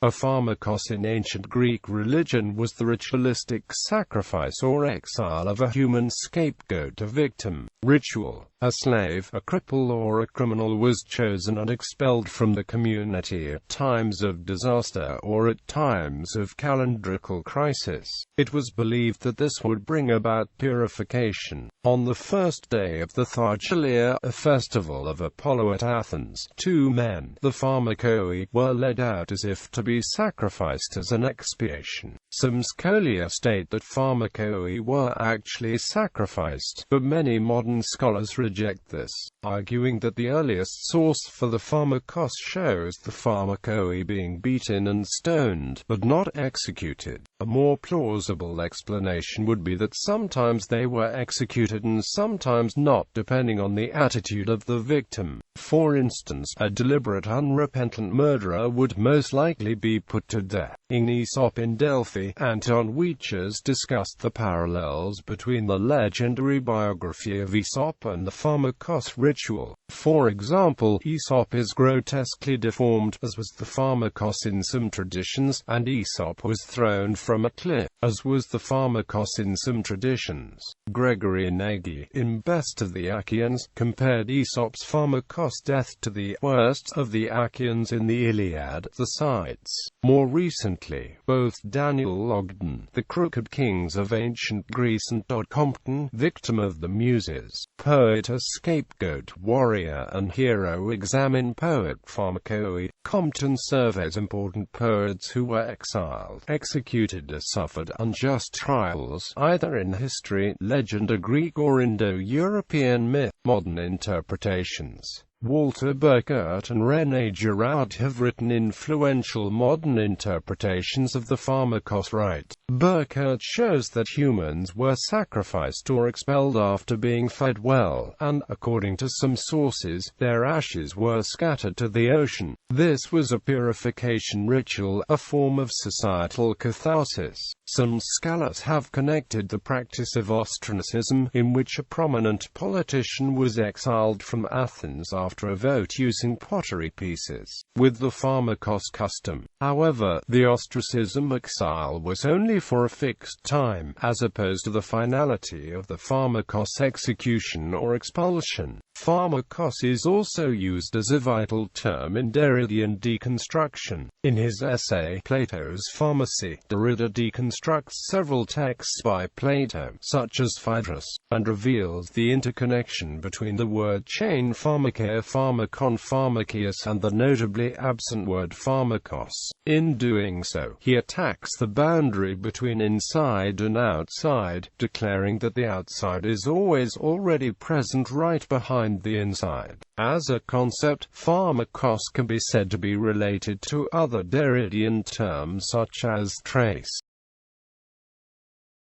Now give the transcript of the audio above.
A pharmakos in ancient Greek religion was the ritualistic sacrifice or exile of a human scapegoat, a victim. Ritual. A slave, a cripple or a criminal was chosen and expelled from the community at times of disaster or at times of calendrical crisis. It was believed that this would bring about purification. On the first day of the Thargelia, a festival of Apollo at Athens, two men, the Pharmakoi, were led out as if to be sacrificed as an expiation. Some scholia state that Pharmakoi were actually sacrificed, but many modern scholars reject this, arguing that the earliest source for the Pharmakos shows the Pharmakoi being beaten and stoned, but not executed. A more plausible explanation would be that sometimes they were executed and sometimes not, depending on the attitude of the victim. For instance, a deliberate unrepentant murderer would most likely be put to death. In Aesop in Delphi, Anton Weeches discussed the parallels between the legendary biography of Aesop and the Pharmakos ritual. For example, Aesop is grotesquely deformed, as was the Pharmakos in some traditions, and Aesop was thrown from a cliff, as was the Pharmakos in some traditions. Gregory Nagy, in Best of the Achaeans, compared Aesop's Pharmakos death to the worst of the Achaeans in the Iliad. The sites. More recently, both Daniel Ogden, The Crooked Kings of Ancient Greece, and Todd Compton, Victim of the Muses, Poet, a Scapegoat, Warrior and Hero, examine poet Pharmakoi. Compton surveys important poets who were exiled, executed, or suffered unjust trials, either in history, legend, or Greek or Indo-European myth. Modern interpretations. Walter Burkert and René Girard have written influential modern interpretations of the Pharmakos rite. Burkert shows that humans were sacrificed or expelled after being fed well, and, according to some sources, their ashes were scattered to the ocean. This was a purification ritual, a form of societal catharsis. Some scholars have connected the practice of ostracism, in which a prominent politician was exiled from Athens after a vote using pottery pieces, with the Pharmakos custom. However, the ostracism exile was only for a fixed time, as opposed to the finality of the Pharmakos execution or expulsion. Pharmakos is also used as a vital term in Derridean deconstruction. In his essay, Plato's Pharmacy, Derrida deconstructs several texts by Plato, such as Phaedrus, and reveals the interconnection between the word chain pharmakeia, pharmakon, pharmakias, and the notably absent word pharmakos. In doing so, he attacks the boundary between inside and outside, declaring that the outside is always already present right behind the inside. As a concept, pharmakos can be said to be related to other Derridean terms such as trace.